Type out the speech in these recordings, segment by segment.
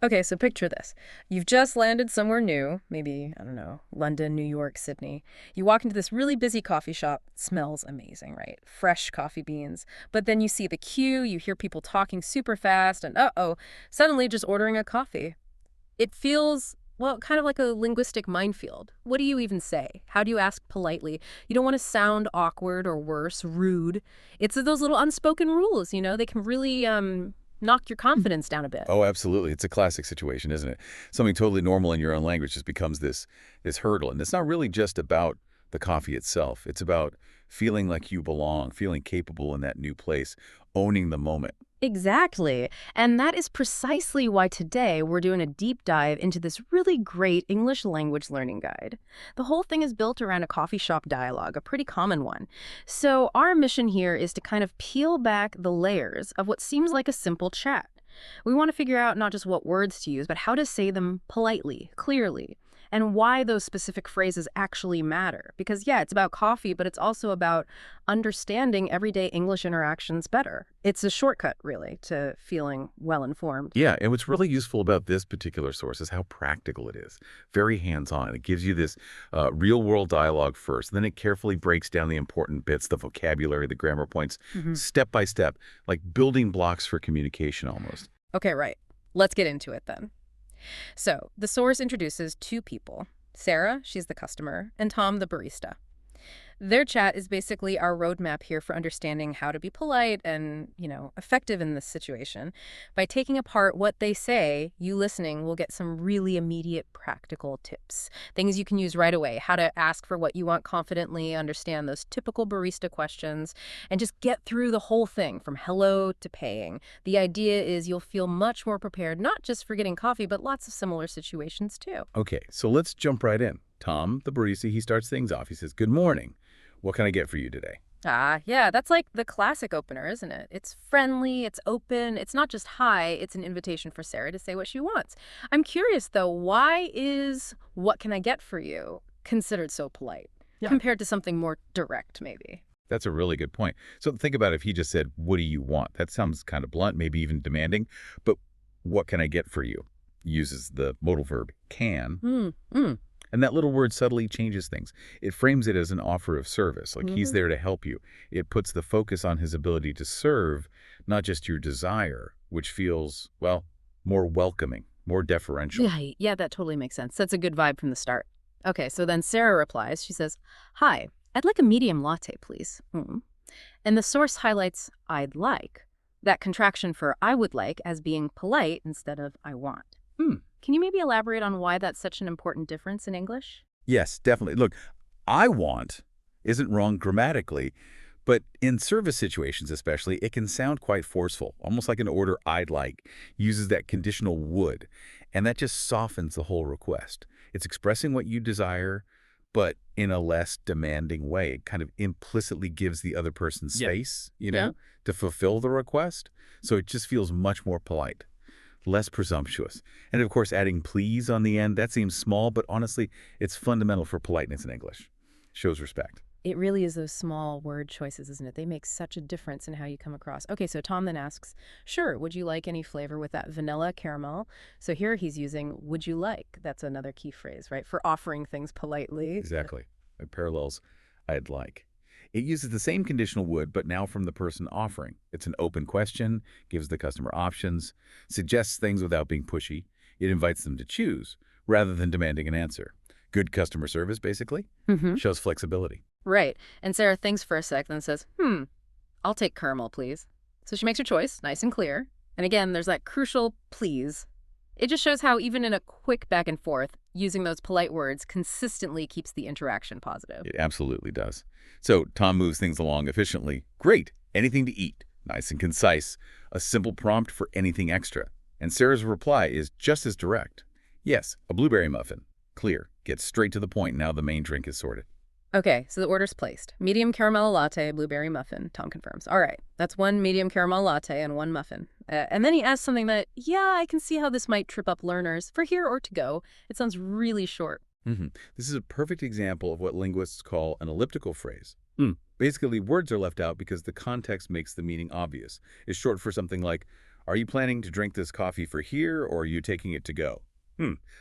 Okay, so picture this. You've just landed somewhere new, maybe, I don't know, London, New York, Sydney. You walk into this really busy coffee shop. It smells amazing, right? Fresh coffee beans. But then you see the queue, you hear people talking super fast, and uh-oh, suddenly just ordering a coffee. It feels, well, kind of like a linguistic minefield. What do you even say? How do you ask politely? You don't want to sound awkward or worse, rude. It's those little unspoken rules, they can really knock your confidence down a bit. Oh, absolutely. It's a classic situation, isn't it? Something totally normal in your own language just becomes this hurdle. And it's not really just about the coffee itself. It's about feeling like you belong, feeling capable in that new place, owning the moment. Exactly. And that is precisely why today we're doing a deep dive into this really great English language learning guide. The whole thing is built around a coffee shop dialogue, a pretty common one. So our mission here is to kind of peel back the layers of what seems like a simple chat. We want to figure out not just what words to use, but how to say them politely, clearly, and why those specific phrases actually matter. Because, yeah, it's about coffee, but it's also about understanding everyday English interactions better. It's a shortcut, really, to feeling well informed. Yeah, and what's really useful about this particular source is how practical it is. Very hands-on. It gives you this real-world dialogue first. Then it carefully breaks down the important bits, the vocabulary, the grammar points, Hmm. step by step, like building blocks for communication almost. Okay, right. Let's get into it then. So, the source introduces two people: Sarah, she's the customer, and Tom, the barista. Their chat is basically our roadmap here for understanding how to be polite and, effective in this situation. By taking apart what they say, you listening will get some really immediate practical tips. Things you can use right away: how to ask for what you want confidently, understand those typical barista questions, and just get through the whole thing from hello to paying. The idea is you'll feel much more prepared, not just for getting coffee, but lots of similar situations too. Okay, so let's jump right in. Tom, the barista, he starts things off. He says, "Good morning. What can I get for you today?" Ah, yeah, that's like the classic opener, isn't it? It's friendly, it's open, it's not just hi, it's an invitation for Sarah to say what she wants. I'm curious, though, why is what can I get for you considered so polite compared to something more direct, maybe? That's a really good point. So think about if he just said, "What do you want?" That sounds kind of blunt, maybe even demanding. But what can I get for you? Uses the modal verb can. Hmm. Mm. And that little word subtly changes things. It frames it as an offer of service, like he's Hmm. there to help you. It puts the focus on his ability to serve, not just your desire, which feels, well, more welcoming, more deferential. Yeah, yeah, that totally makes sense. That's a good vibe from the start. Okay, so then Sarah replies. She says, "Hi, I'd like a medium latte, please." Hmm. And the source highlights "I'd like," that contraction for "I would like" as being polite instead of "I want." Hmm. Can you maybe elaborate on why that's such an important difference in English? Yes, definitely. Look, I want isn't wrong grammatically, but in service situations especially, it can sound quite forceful, almost like an order "I'd like" uses that conditional would, and that just softens the whole request. It's expressing what you desire, but in a less demanding way. It kind of implicitly gives the other person Yeah. space, Yeah. to fulfill the request. So it just feels much more polite, less presumptuous. And of course, adding please on the end, that seems small, but honestly, it's fundamental for politeness in English. Shows respect. It really is those small word choices, isn't it? They make such a difference in how you come across. Okay, so Tom then asks, "Sure, would you like any flavor with that vanilla caramel?" So here he's using "would you like." That's another key phrase, right? For offering things politely. Exactly. It parallels I'd like. It uses the same conditional would, but now from the person offering. It's an open question, gives the customer options, suggests things without being pushy. It invites them to choose rather than demanding an answer. Good customer service, basically, Mm-hmm. shows flexibility. Right. And Sarah thinks for a sec, then says, "I'll take caramel, please." So she makes her choice, nice and clear. And again, there's that crucial please. It just shows how even in a quick back and forth, using those polite words consistently keeps the interaction positive. It absolutely does. So Tom moves things along efficiently. Great. Anything to eat. Nice and concise. A simple prompt for anything extra. And Sarah's reply is just as direct. Yes, a blueberry muffin. Clear. Gets straight to the point now the main drink is sorted. Okay, so the order's placed. Medium caramel latte, blueberry muffin. Tom confirms. All right, that's one medium caramel latte and one muffin. And then he asks something that, yeah, I can see how this might trip up learners. For here or to go, it sounds really short. This is a perfect example of what linguists call an elliptical phrase. Basically, words are left out because the context makes the meaning obvious. It's short for something like, Are you planning to drink this coffee for here, or are you taking it to go?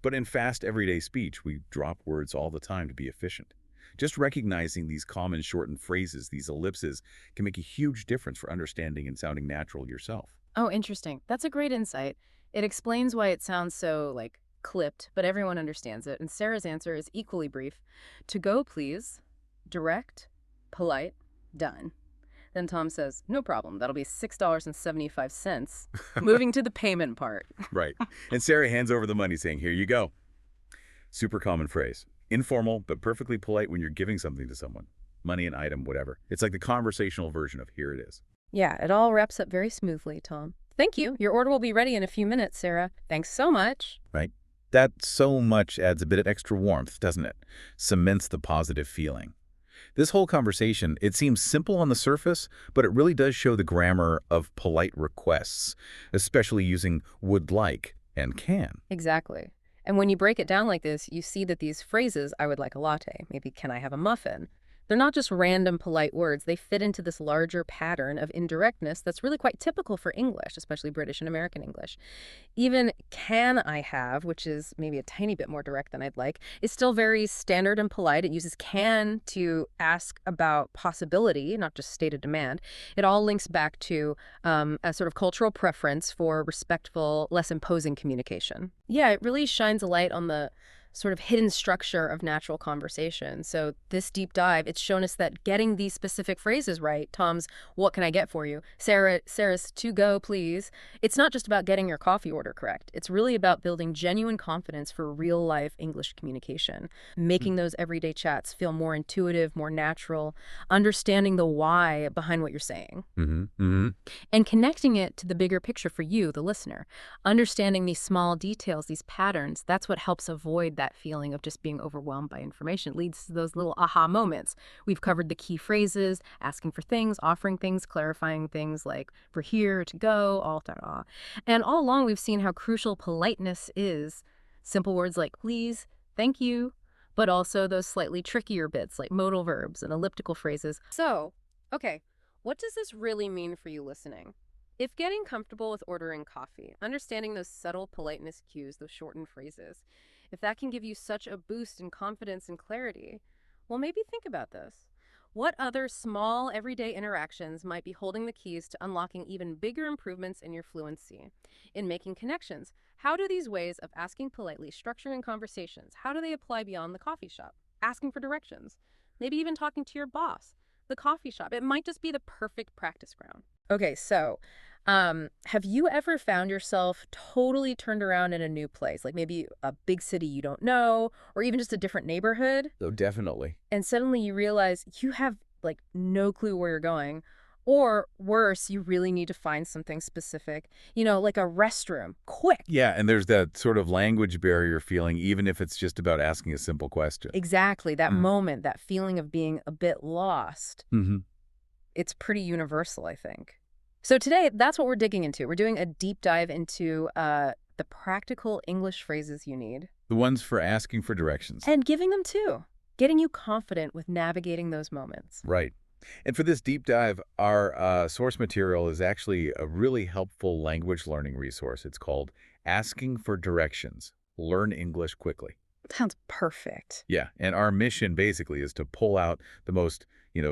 But in fast, everyday speech, we drop words all the time to be efficient. Just recognizing these common shortened phrases, these ellipses, can make a huge difference for understanding and sounding natural yourself. Oh, interesting. That's a great insight. It explains why it sounds so, like, clipped, but everyone understands it. And Sarah's answer is equally brief. To go, please. Direct, polite, done. Then Tom says, no problem. That'll be $6.75. Moving to the payment part. Right. And Sarah hands over the money saying, here you go. Super common phrase. Informal, but perfectly polite when you're giving something to someone. Money, an item, whatever. It's like the conversational version of here it is. Yeah, it all wraps up very smoothly, Tom. Thank you. Your order will be ready in a few minutes, Sarah. Thanks so much. Right? That so much adds a bit of extra warmth, doesn't it? Cements the positive feeling. This whole conversation, it seems simple on the surface, but it really does show the grammar of polite requests, especially using would like and can. Exactly. And when you break it down like this, you see that these phrases, I would like a latte, maybe can I have a muffin? They're not just random polite words. They fit into this larger pattern of indirectness that's really quite typical for English, especially British and American English. Even can I have, which is maybe a tiny bit more direct than I'd like, is still very standard and polite. It uses can to ask about possibility, not just stated demand. It all links back to a sort of cultural preference for respectful, less imposing communication. Yeah, it really shines a light on the sort of hidden structure of natural conversation. So this deep dive, it's shown us that getting these specific phrases right, Tom's, what can I get for you? Sarah's, to go, please. It's not just about getting your coffee order correct. It's really about building genuine confidence for real life English communication, making those everyday chats feel more intuitive, more natural, understanding the why behind what you're saying, and connecting it to the bigger picture for you, the listener. Understanding these small details, these patterns, that's what helps avoid that feeling of just being overwhelmed by information. It leads to those little aha moments. We've covered the key phrases, asking for things, offering things, clarifying things like for here, to go, all that. And all along, we've seen how crucial politeness is. Simple words like please, thank you, but also those slightly trickier bits like modal verbs and elliptical phrases. So, okay, what does this really mean for you listening? If getting comfortable with ordering coffee, understanding those subtle politeness cues, those shortened phrases, if that can give you such a boost in confidence and clarity, well, maybe think about this. What other small, everyday interactions might be holding the keys to unlocking even bigger improvements in your fluency, in making connections? How do these ways of asking politely, structuring conversations, how do they apply beyond the coffee shop? Asking for directions, maybe even talking to your boss, the coffee shop. It might just be the perfect practice ground. Okay, so have you ever found yourself totally turned around in a new place, like maybe a big city you don't know, or even just a different neighborhood, Oh, definitely. and suddenly you realize you have like no clue where you're going, or worse, you really need to find something specific, like a restroom, quick. Yeah, and there's that sort of language barrier feeling, even if it's just about asking a simple question. Exactly, that Mm. moment, that feeling of being a bit lost. Mm-hmm. It's pretty universal, I think. So today, that's what we're digging into. We're doing a deep dive into the practical English phrases you need. The ones for asking for directions. And giving them too. Getting you confident with navigating those moments. Right. And for this deep dive, our source material is actually a really helpful language learning resource. It's called Asking for Directions. Learn English Quickly. Sounds perfect. Yeah, and our mission basically is to pull out the most,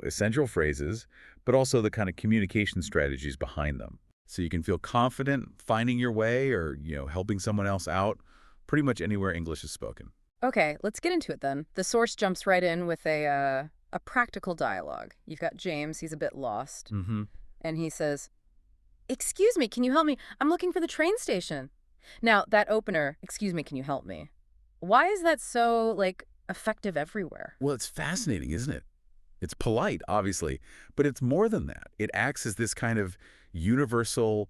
essential phrases, but also the kind of communication strategies behind them. So you can feel confident finding your way or, helping someone else out pretty much anywhere English is spoken. Okay, let's get into it then. The source jumps right in with a practical dialogue. You've got James, he's a bit lost, and he says, "Excuse me, can you help me? I'm looking for the train station." Now, that opener, "Excuse me, can you help me?" Why is that so, effective everywhere? Well, it's fascinating, isn't it? It's polite, obviously, but it's more than that. It acts as this kind of universal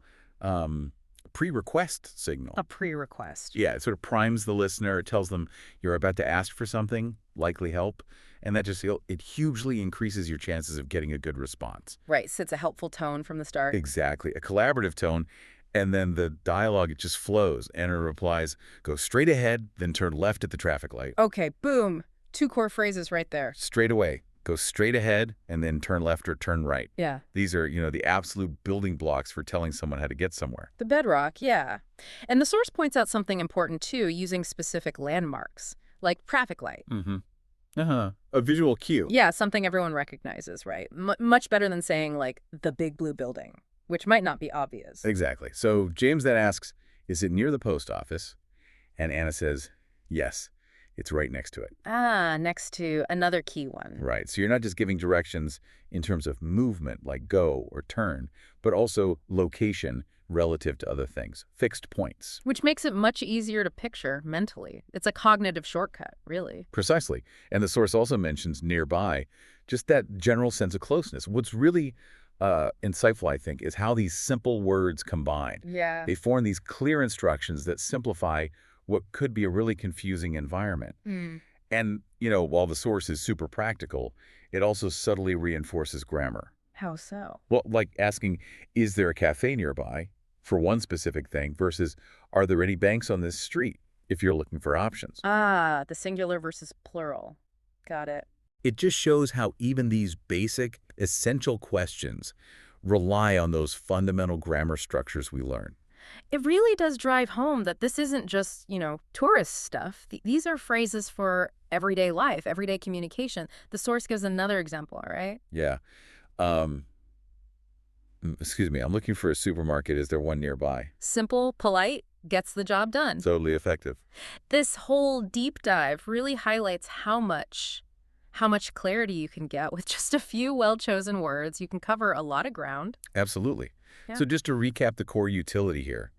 pre-request signal. A pre-request. Yeah, it sort of primes the listener. It tells them you're about to ask for something, likely help, and that just it hugely increases your chances of getting a good response. Right, sets a helpful tone from the start. Exactly, a collaborative tone, and then the dialogue, it just flows, and it replies, go straight ahead, then turn left at the traffic light. Okay, boom. 2 core phrases right there. Straight away. Go straight ahead and then turn left or turn right. Yeah. These are, the absolute building blocks for telling someone how to get somewhere. The bedrock, yeah. And the source points out something important, too, using specific landmarks, like traffic light. Mm-hmm. A visual cue. Yeah, something everyone recognizes, right? Much better than saying, like, the big blue building, which might not be obvious. Exactly. So James then asks, is it near the post office? And Anna says, yes, it's right next to it. Ah, next to another key one. Right. So you're not just giving directions in terms of movement, like go or turn, but also location relative to other things, fixed points. Which makes it much easier to picture mentally. It's a cognitive shortcut, really. Precisely. And the source also mentions nearby, just that general sense of closeness. What's really insightful, I think, is how these simple words combine. Yeah. They form these clear instructions that simplify what could be a really confusing environment. And, while the source is super practical, it also subtly reinforces grammar. How so? Well, like asking, is there a cafe nearby for one specific thing versus, are there any banks on this street if you're looking for options? Ah, the singular versus plural. Got it. It just shows how even these basic, essential questions rely on those fundamental grammar structures we learn. It really does drive home that this isn't just, tourist stuff. These are phrases for everyday life, everyday communication. The source gives another example, all right? Yeah. Excuse me, I'm looking for a supermarket. Is there one nearby? Simple, polite, gets the job done. Totally effective. This whole deep dive really highlights how much clarity you can get with just a few well-chosen words. You can cover a lot of ground. Absolutely. Yeah. So just to recap the core utility here,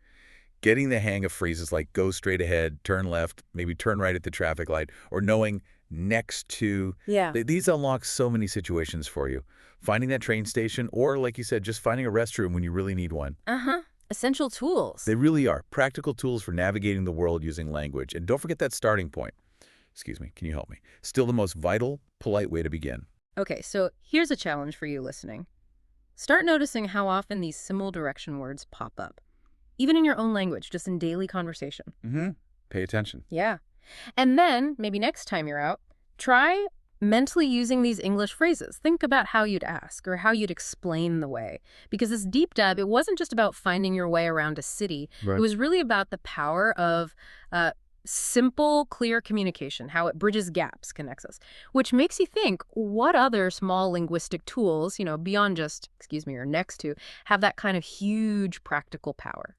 getting the hang of phrases like go straight ahead, turn left, maybe turn right at the traffic light, or knowing next to, Yeah. these unlock so many situations for you. Finding that train station, or like you said, just finding a restroom when you really need one. Essential tools. They really are practical tools for navigating the world using language. And don't forget that starting point. Excuse me, can you help me? Still the most vital, polite way to begin. Okay, so here's a challenge for you listening. Start noticing how often these similar direction words pop up, even in your own language, just in daily conversation. Pay attention. Yeah. And then, maybe next time you're out, try mentally using these English phrases. Think about how you'd ask or how you'd explain the way. Because this deep dive, it wasn't just about finding your way around a city. Right. It was really about the power of simple, clear communication, how it bridges gaps, connects us, which makes you think, what other small linguistic tools, beyond just, excuse me, or next to, have that kind of huge practical power?